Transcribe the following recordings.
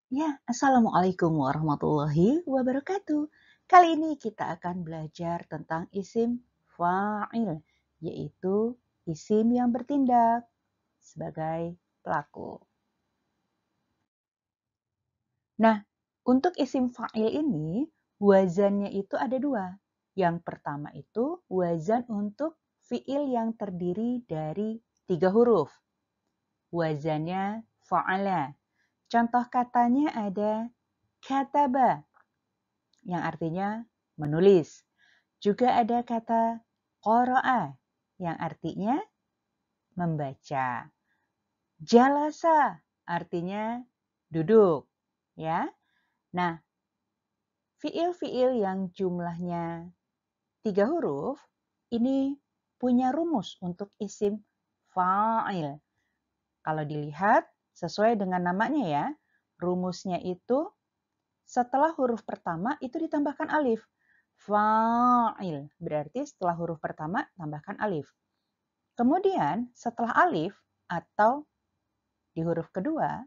Ya, Assalamualaikum warahmatullahi wabarakatuh. Kali ini kita akan belajar tentang isim fa'il, yaitu isim yang bertindak sebagai pelaku. Nah, untuk isim fa'il ini, wazannya itu ada dua. Yang pertama itu wazan untuk fi'il yang terdiri dari 3 huruf. Wazannya fa'ala. Contoh katanya ada kataba, yang artinya menulis. Juga ada kata qara'a yang artinya membaca. Jalasa artinya duduk, ya. Nah, fiil-fiil yang jumlahnya 3 huruf ini punya rumus untuk isim fa'il. Kalau dilihat sesuai dengan namanya ya, rumusnya itu setelah huruf pertama itu ditambahkan alif. Fa'il. Berarti setelah huruf pertama tambahkan alif. Kemudian setelah alif atau di huruf kedua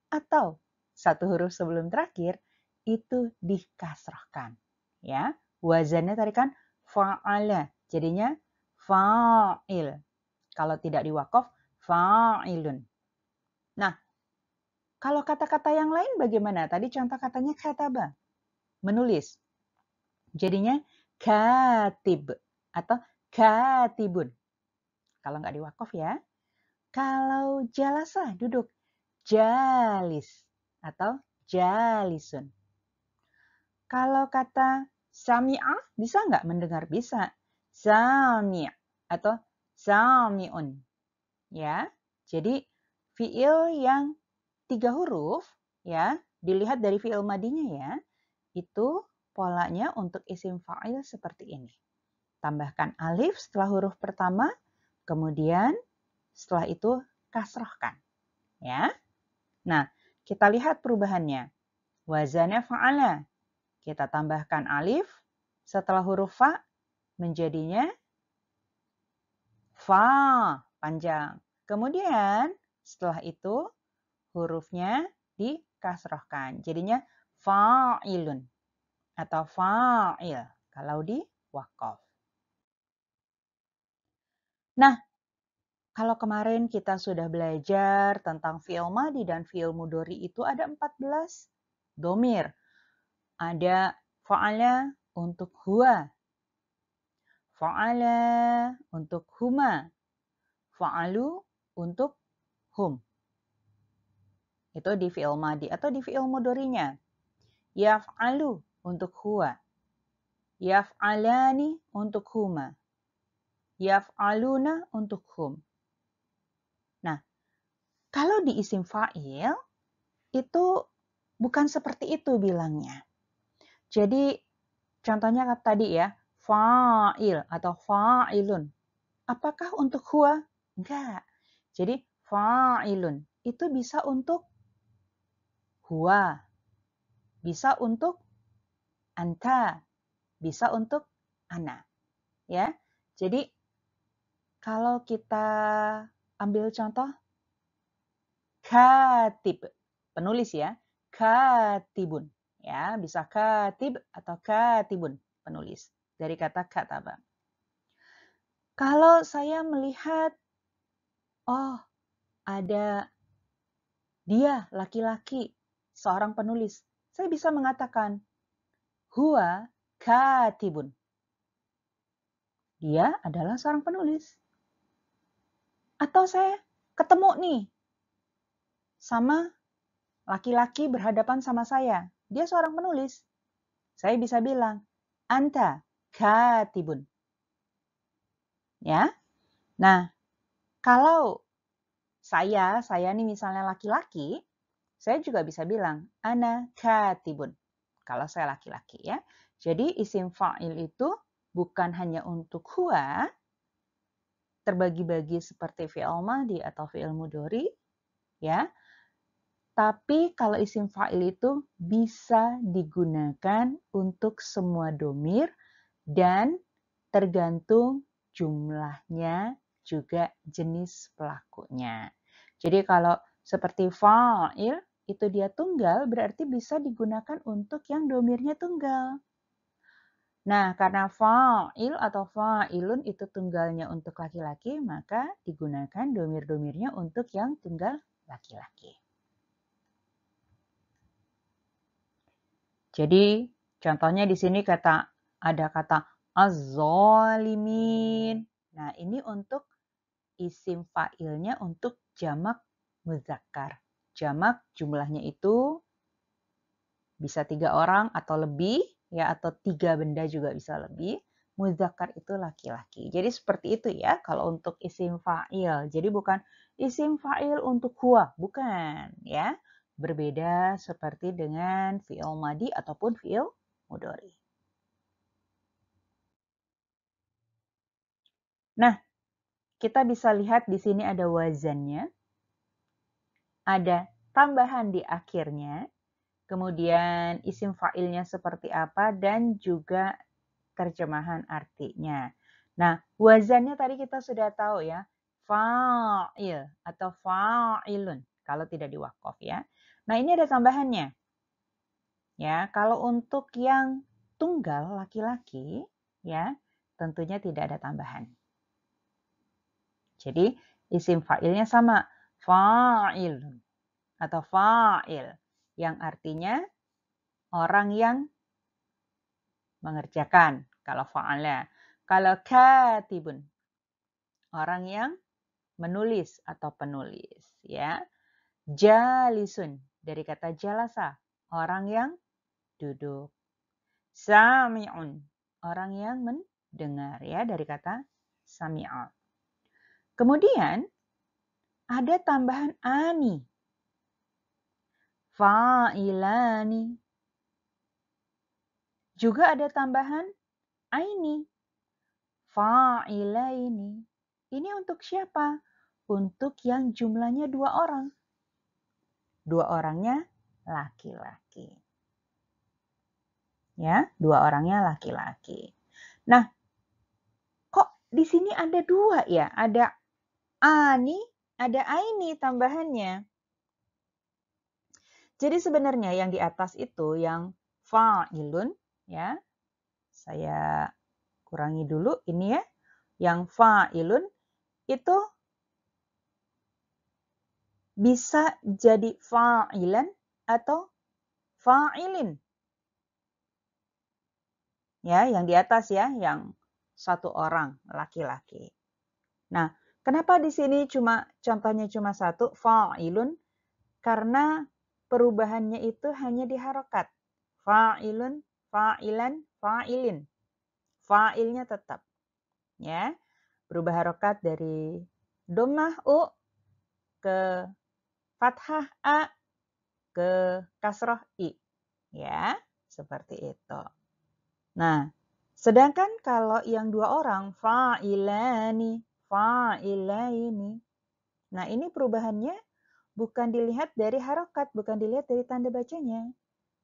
atau satu huruf sebelum terakhir itu dikasrahkan. Ya, wazannya tadi kan fa'ala. Jadinya fa'il. Kalau tidak diwakaf fa'ilun. Nah, kalau kata-kata yang lain bagaimana? Tadi contoh katanya kataba, menulis. Jadinya katib atau katibun. Kalau nggak diwakaf ya. Kalau jalasa, duduk. Jalis atau jalisun. Kalau kata sami'ah, bisa nggak mendengar? Bisa. Sami' atau sami'un. Ya, jadi fiil yang 3 huruf, ya, dilihat dari fiil madinya ya, itu polanya untuk isim fa'il seperti ini. Tambahkan alif setelah huruf pertama, kemudian setelah itu kasrahkan. Ya. Nah, kita lihat perubahannya. Wazannya fa'ala. Kita tambahkan alif setelah huruf fa menjadinya fa panjang. Kemudian setelah itu hurufnya dikasrahkan. Jadinya fa'ilun atau fa'il kalau di wakaf. Nah, kalau kemarin kita sudah belajar tentang fi'il madi dan fi'il mudhari itu ada 14 domir. Ada fa'ala untuk huwa, fa'ala untuk huma, fa'alu untuk hum. Itu di fi'il madi atau di fi'il mudhari'nya. Yaf'alu untuk huwa, yaf'alani untuk huma, yaf'aluna untuk hum. Nah, kalau di isim fa'il itu bukan seperti itu bilangnya. Jadi contohnya tadi ya, fa'il atau fa'ilun. Apakah untuk huwa? Enggak. Jadi fa'ilun itu bisa untuk huwa, bisa untuk anta, bisa untuk ana. Ya. Jadi kalau kita ambil contoh katib, penulis ya, katibun. Ya, bisa katib atau katibun, penulis dari kata kataba. Kalau saya melihat, oh ada dia laki-laki, seorang penulis, saya bisa mengatakan, huwa katibun. Dia adalah seorang penulis. Atau saya ketemu nih sama laki-laki berhadapan sama saya. Dia seorang penulis. Saya bisa bilang, anta katibun. Ya. Nah, kalau saya nih misalnya laki-laki, saya juga bisa bilang, ana katibun. Kalau saya laki-laki ya. Jadi isim fa'il itu bukan hanya untuk huwa, terbagi-bagi seperti fi'il madi atau fi'il mudhari, ya. Tapi kalau isim fa'il itu bisa digunakan untuk semua domir dan tergantung jumlahnya juga jenis pelakunya. Jadi kalau seperti fa'il itu dia tunggal, berarti bisa digunakan untuk yang domirnya tunggal. Nah, karena fa'il atau fa'ilun itu tunggalnya untuk laki-laki, maka digunakan domir-domirnya untuk yang tunggal laki-laki. Jadi, contohnya di sini ada kata az-zalimin. Nah, ini untuk isim fa'ilnya untuk jamak muzakkar. Jamak jumlahnya itu bisa 3 orang atau lebih, ya, atau 3 benda juga bisa lebih. Muzakkar itu laki-laki. Jadi seperti itu ya kalau untuk isim fa'il. Jadi bukan isim fa'il untuk huwa, bukan ya. Berbeda seperti dengan fi'il madi ataupun fi'il mudhari. Nah, kita bisa lihat di sini ada wazannya. Ada tambahan di akhirnya. Kemudian isim fa'ilnya seperti apa dan juga terjemahan artinya. Nah, wazannya tadi kita sudah tahu ya, fa'il atau fa'ilun kalau tidak diwakaf ya. Nah, ini ada tambahannya. Ya, kalau untuk yang tunggal laki-laki ya, tentunya tidak ada tambahan. Jadi, isim fa'ilnya sama, fa'ilun atau fa'il yang artinya orang yang mengerjakan kalau fa'ala. Kalau katibun, orang yang menulis atau penulis ya. Jalisun dari kata jalasa, orang yang duduk. Sami'un, orang yang mendengar ya dari kata sami'a. Kemudian ada tambahan ani. Fa'ilani. Juga ada tambahan aini. Fa'ilaini. Ini untuk siapa? Untuk yang jumlahnya 2 orang. 2 orangnya laki-laki. Ya, 2 orangnya laki-laki. Nah, kok di sini ada 2 ya? Ada ani, ada aini tambahannya. Jadi sebenarnya yang di atas itu yang fa'ilun ya. Saya kurangi dulu ini ya. Yang fa'ilun itu bisa jadi fa'ilan atau fa'ilin. Ya, yang di atas ya, yang 1 orang laki-laki. Nah, kenapa di sini contohnya cuma 1 fa'ilun? Karena perubahannya itu hanya di harokat. Fa'ilun, fa'ilan, fa'ilin. Fa'ilnya tetap. Ya, berubah harokat dari dhammah u ke fathah a ke kasroh i. Ya, seperti itu. Nah, sedangkan kalau yang 2 orang, fa'ilani, fa'ilaini. Nah, ini perubahannya bukan dilihat dari harokat, bukan dilihat dari tanda bacanya,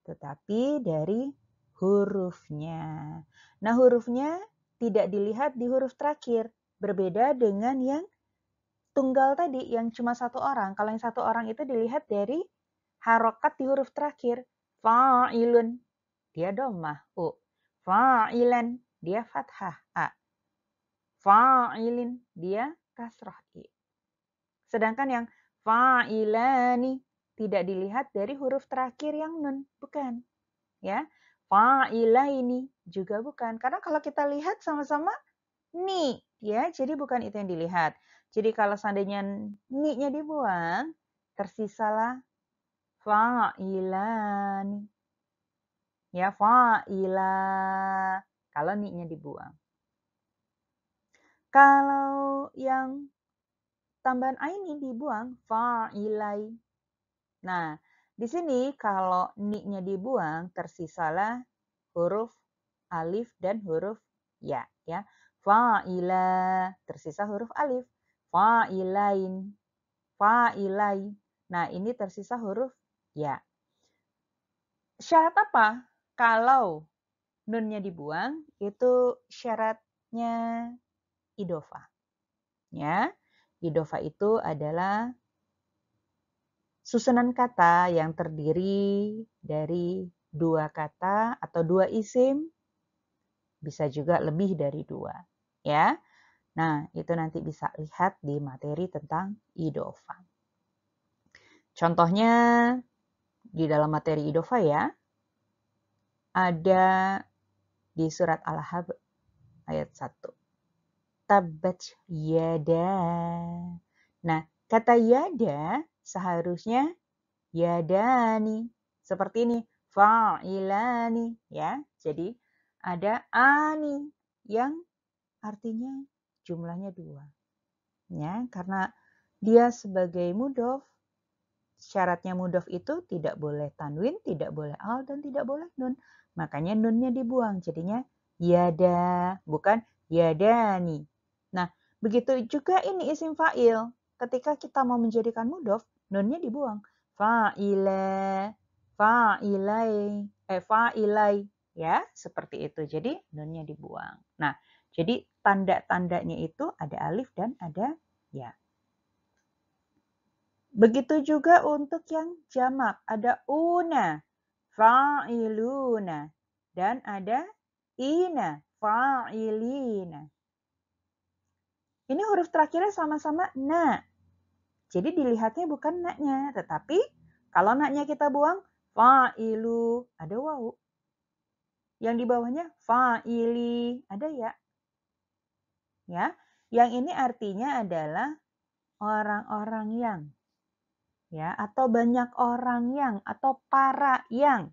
tetapi dari hurufnya. Nah, hurufnya tidak dilihat di huruf terakhir, berbeda dengan yang tunggal tadi, yang cuma 1 orang. Kalau yang 1 orang itu dilihat dari harokat di huruf terakhir. Fa'ilun, dia dhammah, u. Fa'ilan, dia fathah, a. Fa'ilin, dia kasrah, i. Sedangkan yang fa'ilani tidak dilihat dari huruf terakhir yang nun, bukan. Ya, fa'ilaini juga bukan. Karena kalau kita lihat sama-sama ni, ya, jadi bukan itu yang dilihat. Jadi kalau seandainya ni-nya dibuang, tersisalah fa'ilani. Ya, fa'ila. Kalau ni-nya dibuang. Kalau yang tambahan aini dibuang, fa'ilai. Nah, di sini kalau ni-nya dibuang, tersisalah huruf alif dan huruf ya. Ya, fa'ila, tersisa huruf alif. Fa'ilain, fa'ilai. Nah, ini tersisa huruf ya. Syarat apa? Kalau nunnya dibuang, itu syaratnya idhofah. Ya, idhofah itu adalah susunan kata yang terdiri dari dua kata atau dua isim, bisa juga lebih dari dua, ya. Nah, itu nanti bisa lihat di materi tentang idhofah. Contohnya di dalam materi idhofah ya, ada di surat Al-Ahzab ayat 1. Tabbat yada. Nah, kata yada seharusnya yadani. Seperti ini, fa'ilani ya. Jadi ada ani yang artinya jumlahnya 2. Ya, karena dia sebagai mudhof, syaratnya mudhof itu tidak boleh tanwin, tidak boleh al, dan tidak boleh nun. Makanya nunnya dibuang, jadinya yada, bukan yadani. Nah, begitu juga ini isim fa'il. Ketika kita mau menjadikan mudhof, nunnya dibuang. Fa'ila, fa'ilai, fa'ilai, ya, seperti itu. Jadi nunnya dibuang. Nah, jadi tanda-tandanya itu ada alif dan ada ya. Begitu juga untuk yang jamak, ada una, fa'iluna, dan ada ina, fa'ilina. Ini huruf terakhirnya sama-sama na. Jadi dilihatnya bukan na-nya, tetapi kalau na-nya kita buang, fa'ilu, ada wawu. Yang di bawahnya fa'ili, ada ya. Ya, yang ini artinya adalah orang-orang yang, ya, atau banyak orang yang, atau para yang,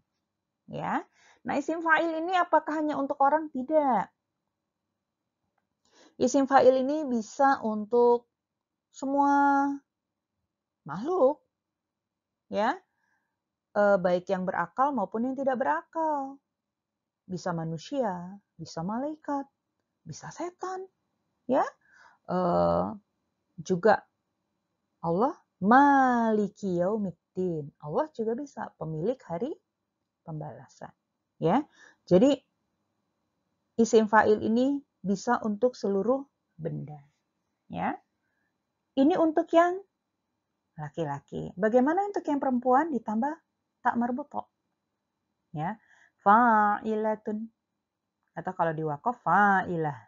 ya. Nah, isim fa'il ini apakah hanya untuk orang? Tidak. Isim fa'il ini bisa untuk semua makhluk, ya, baik yang berakal maupun yang tidak berakal. Bisa manusia, bisa malaikat, bisa setan, ya. Juga Allah Maliki Yaumiddin. Allah juga bisa pemilik hari pembalasan, ya. Jadi isim fa'il ini bisa untuk seluruh benda, ya. Ini untuk yang laki-laki. Bagaimana untuk yang perempuan ditambah tak marbuto? Ya. Fa'ilatun. Atau kalau di wakaf fa'ilah,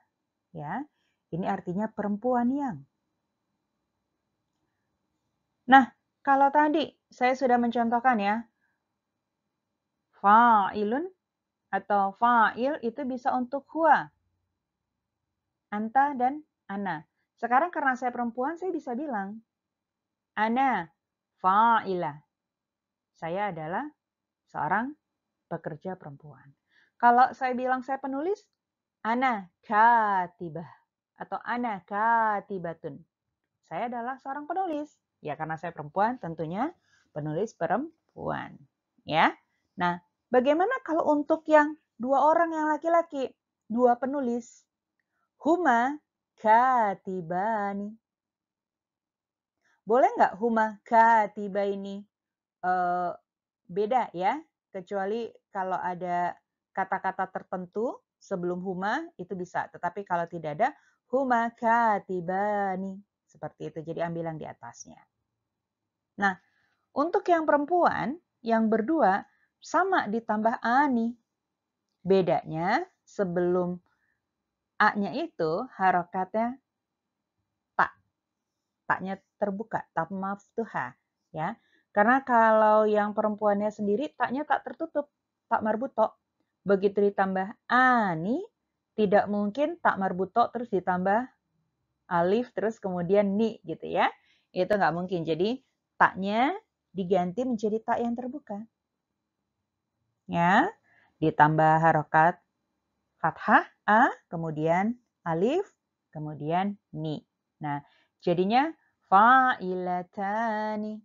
ya. Ini artinya perempuan yang. Nah, kalau tadi saya sudah mencontohkan ya, fa'ilun atau fa'il itu bisa untuk huwa, anta, dan ana. Sekarang karena saya perempuan, saya bisa bilang, ana fa'ilah. Saya adalah seorang pekerja perempuan. Kalau saya bilang saya penulis, ana katibah atau ana katibatun. Saya adalah seorang penulis. Ya, karena saya perempuan, tentunya penulis perempuan. Ya. Nah, bagaimana kalau untuk yang dua orang yang laki-laki, dua penulis? Huma katibani. Boleh nggak huma katibaini? Beda ya, kecuali kalau ada kata-kata tertentu sebelum huma itu bisa. Tetapi kalau tidak ada, huma katibani. Seperti itu, jadi ambil yang di atasnya. Nah, untuk yang perempuan, yang berdua, sama ditambah ani. Bedanya sebelum a-nya itu harokatnya tak. Taknya terbuka, tak maftuha. Ya. Karena kalau yang perempuannya sendiri, taknya tak tertutup, tak marbuto. Begitu ditambah ani, tidak mungkin tak marbuto terus ditambah alif, terus kemudian ni gitu ya. Itu nggak mungkin. Jadi taknya diganti menjadi tak yang terbuka. Ya, ditambah harokat fathah a, kemudian alif, kemudian ni. Nah, jadinya fa'ilatani.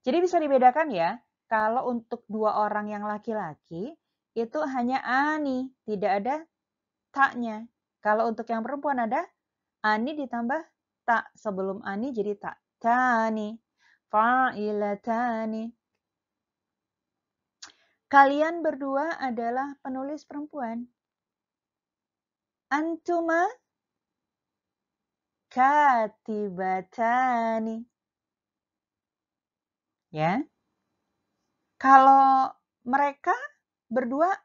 Jadi bisa dibedakan ya, kalau untuk dua orang yang laki-laki itu hanya ani, tidak ada taknya. Kalau untuk yang perempuan ada ani ditambah tak, sebelum ani jadi tak. Tani, fa'ilatani. Kalian berdua adalah penulis perempuan. Antuma katibatani. Ya. Kalau mereka berdua,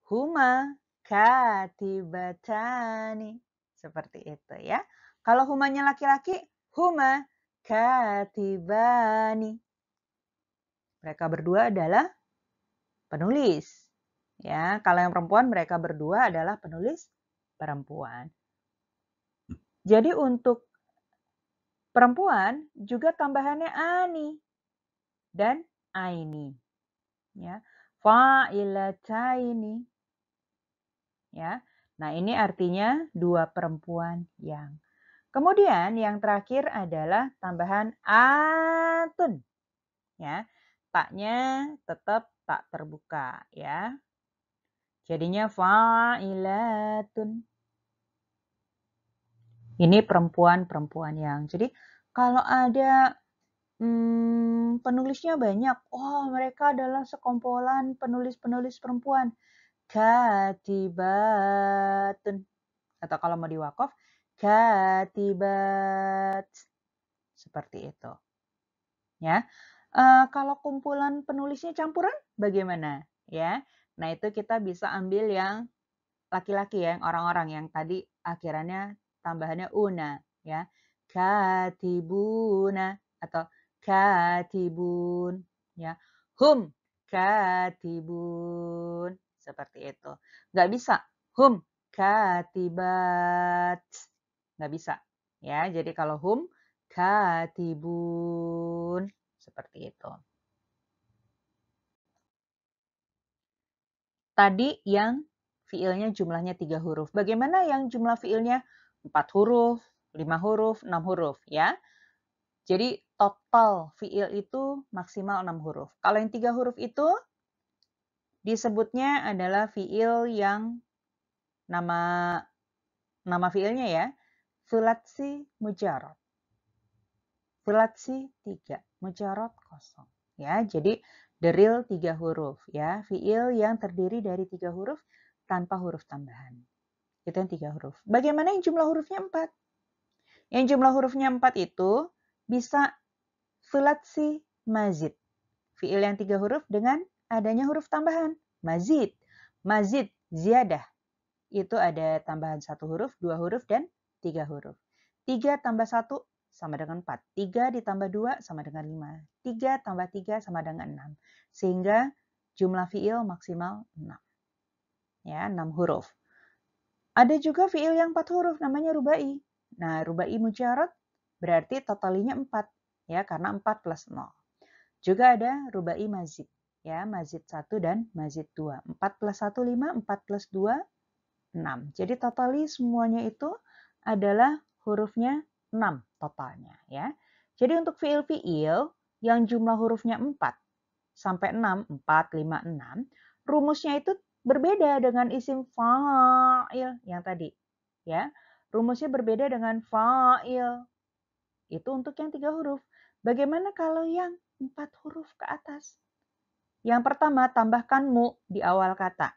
huma katibatani. Seperti itu ya. Kalau humanya laki-laki, huma katibani. Mereka berdua adalah penulis. Ya, kalau yang perempuan mereka berdua adalah penulis perempuan. Jadi untuk perempuan juga tambahannya ani dan aini. Ya. Fa'ilataini. Ya. Nah, ini artinya dua perempuan yang. Kemudian yang terakhir adalah tambahan atun. Ya. Taknya tetap tak terbuka ya. Jadinya fa'ilatun. Ini perempuan-perempuan yang. Jadi kalau ada penulisnya banyak, oh mereka adalah sekumpulan penulis-penulis perempuan. Katibatun. Atau kalau mau diwakaf, katibat. Seperti itu. Ya. Kalau kumpulan penulisnya campuran, bagaimana? Ya. Nah, itu kita bisa ambil yang laki-laki ya, yang orang-orang yang tadi akhirannya tambahannya una ya. Katibuna atau katibun ya. Hum katibun seperti itu. Nggak bisa hum katibat. Nggak bisa ya. Jadi kalau hum katibun seperti itu. Tadi yang fiilnya jumlahnya 3 huruf. Bagaimana yang jumlah fiilnya 4 huruf, 5 huruf, 6 huruf ya. Jadi total fiil itu maksimal 6 huruf. Kalau yang 3 huruf itu disebutnya adalah fiil yang nama fiilnya ya, thulatsi mujarrad. Thulatsi 3, mujarrad kosong. Ya, jadi deril 3 huruf ya, fiil yang terdiri dari 3 huruf tanpa huruf tambahan. Itu yang 3 huruf. Bagaimana yang jumlah hurufnya 4? Yang jumlah hurufnya 4 itu bisa thulatsi mazid. Fiil yang 3 huruf dengan adanya huruf tambahan. Mazid. Mazid, ziyadah. Itu ada tambahan 1 huruf, 2 huruf, dan 3 huruf. 3 tambah 1 sama dengan 4. 3 ditambah 2 sama dengan 5. 3 tambah 3 sama dengan 6. Sehingga jumlah fiil maksimal 6. Ya, 6 huruf. Ada juga fiil yang 4 huruf namanya rubai. Nah, rubai mujarrad berarti totalinya 4 ya karena 4 plus 0. Juga ada rubai mazid ya, mazid 1 dan mazid 2. 4 plus 1 5, 4 plus 2 6. Jadi totali semuanya itu adalah hurufnya 6 totalnya ya. Jadi untuk fiil-fiil yang jumlah hurufnya 4 sampai 6, 4, 5, 6, rumusnya itu berbeda dengan isim fa'il yang tadi. Ya, rumusnya berbeda dengan fa'il. Itu untuk yang 3 huruf. Bagaimana kalau yang 4 huruf ke atas? Yang pertama, tambahkan mu di awal kata.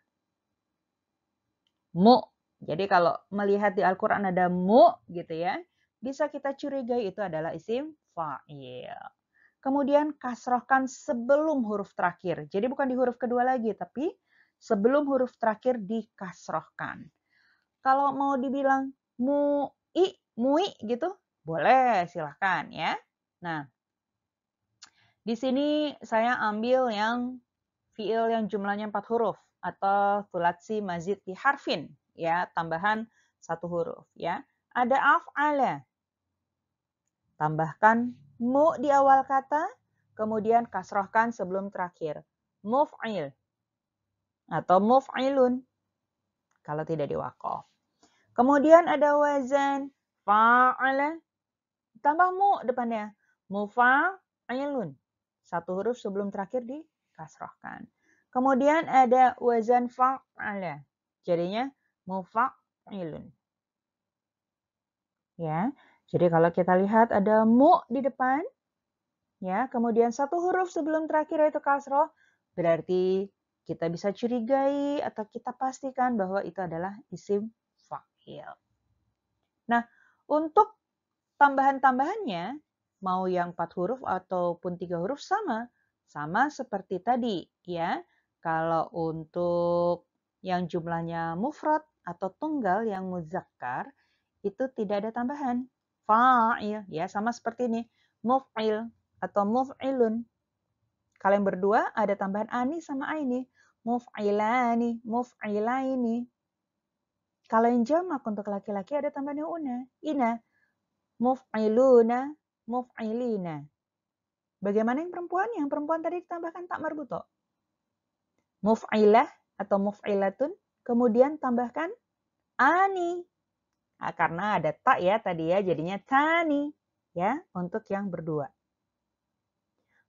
Mu. Jadi kalau melihat di Al-Quran ada mu gitu ya, bisa kita curigai itu adalah isim fa'il. Kemudian kasrohkan sebelum huruf terakhir. Jadi bukan di huruf kedua lagi, tapi sebelum huruf terakhir dikasrohkan. Kalau mau dibilang mui gitu, boleh silahkan ya. Nah, di sini saya ambil yang fiil yang jumlahnya 4 huruf atau thulatsi mazid di harfin ya, tambahan 1 huruf ya. Ada af'ala. Tambahkan mu di awal kata, kemudian kasrohkan sebelum terakhir. Muf'il atau muf'ilun kalau tidak diwaqaf. Kemudian ada wazan fa'ala, tambah mu depannya. Mufa'ilun. 1 huruf sebelum terakhir dikasrohkan. Kemudian ada wazan fa'ala. Jadinya mufa'ilun. Ya. Jadi kalau kita lihat ada mu di depan, ya, kemudian 1 huruf sebelum terakhir yaitu kasroh, berarti kita bisa curigai atau kita pastikan bahwa itu adalah isim fa'il. Nah, untuk tambahan-tambahannya, mau yang 4 huruf ataupun 3 huruf sama. Sama seperti tadi ya. Kalau untuk yang jumlahnya mufrad atau tunggal yang muzakkar itu tidak ada tambahan. Fa'il ya, sama seperti ini. Muf'il atau muf'ilun. Kalau yang berdua ada tambahan ani sama aini. Muf'ilani, muf'ilaini. Kalau yang jamak untuk laki-laki ada tambahan una. Ina. Muf'iluna, muf'ilina. Bagaimana yang perempuan? Yang perempuan tadi ditambahkan tak marbuto. Muf'ilah atau muf'ilatun. Kemudian tambahkan ani. Nah, karena ada tak ya tadi ya, jadinya tani. Ya, untuk yang berdua.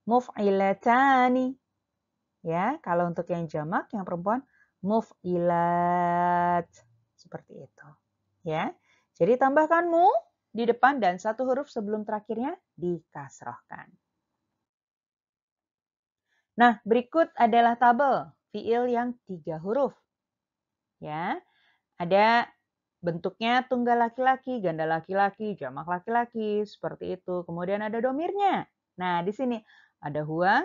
Muf'ilatani. Ya, kalau untuk yang jamak, yang perempuan, muf'ilat. Seperti itu. Ya, jadi tambahkan mu di depan dan satu huruf sebelum terakhirnya dikasrohkan. Nah, berikut adalah tabel fiil yang 3 huruf. Ya, ada bentuknya tunggal laki-laki, ganda laki-laki, jamak laki-laki, seperti itu. Kemudian ada domirnya. Nah, di sini ada huwa,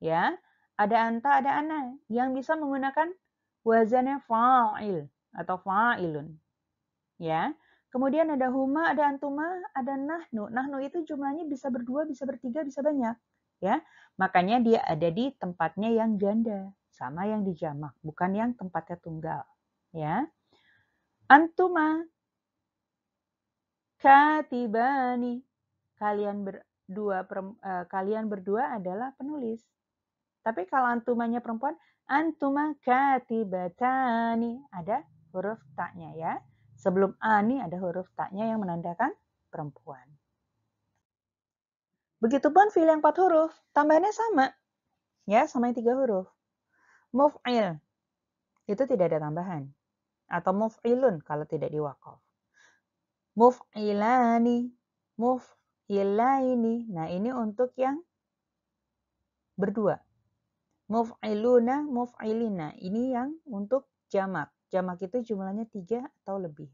ya, ada anta, ada ana, yang bisa menggunakan wazannya fa'il atau fa'ilun. Ya. Kemudian ada huma, ada antuma, ada nahnu. Nahnu itu jumlahnya bisa berdua, bisa bertiga, bisa banyak. Ya. Makanya dia ada di tempatnya yang ganda, sama yang dijamak, bukan yang tempatnya tunggal. Ya. Antuma katibani. Kalian berdua adalah penulis. Tapi kalau antumanya perempuan, antuma katibatani. Ada huruf taknya ya. Sebelum ani ada huruf taknya yang menandakan perempuan. Begitupun fiil yang 4 huruf, tambahannya sama. Ya, sama yang 3 huruf. Muf'il, itu tidak ada tambahan. Atau muf'ilun kalau tidak diwakaf. Muf'ilani, muf'ilaini. Nah, ini untuk yang berdua. Muf'iluna, muf'ilina. Ini yang untuk jamak. Jamak itu jumlahnya 3 atau lebih.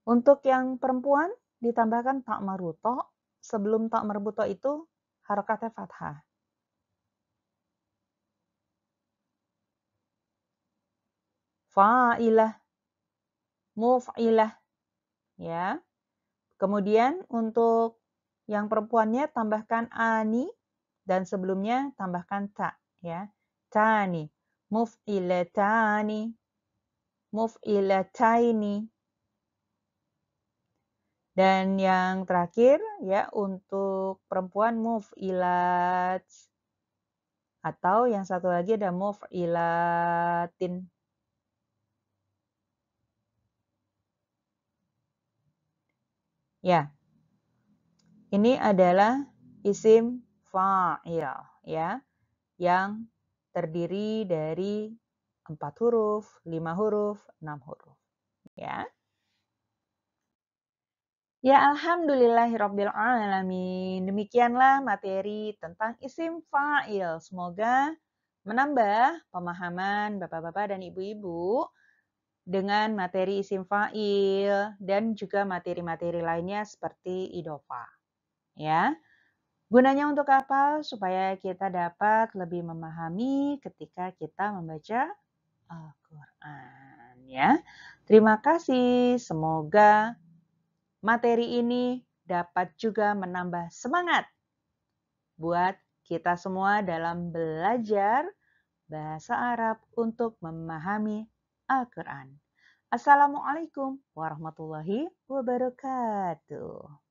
Untuk yang perempuan ditambahkan tak maruto. Sebelum tak marbuto itu harokatnya fathah. Fa'ilah, muf'ilah. Ya. Kemudian untuk yang perempuannya tambahkan ani dan sebelumnya tambahkan ta ya. Tani, muf'ilatani, muf'ilataini. Dan yang terakhir ya untuk perempuan muf'ilat. Atau yang satu lagi ada muf'ilatin. Ya. Ini adalah isim fa'il ya. Yang terdiri dari 4 huruf, 5 huruf, 6 huruf. Ya. Ya, alhamdulillahirrabbilalamin. Demikianlah materi tentang isim fa'il. Semoga menambah pemahaman Bapak-bapak dan Ibu-ibu dengan materi isim fa'il dan juga materi-materi lainnya seperti idhofah. Ya. Gunanya untuk apa? Supaya kita dapat lebih memahami ketika kita membaca Al-Quran. Ya. Terima kasih. Semoga materi ini dapat juga menambah semangat buat kita semua dalam belajar bahasa Arab untuk memahami Al-Quran. Assalamualaikum warahmatullahi wabarakatuh.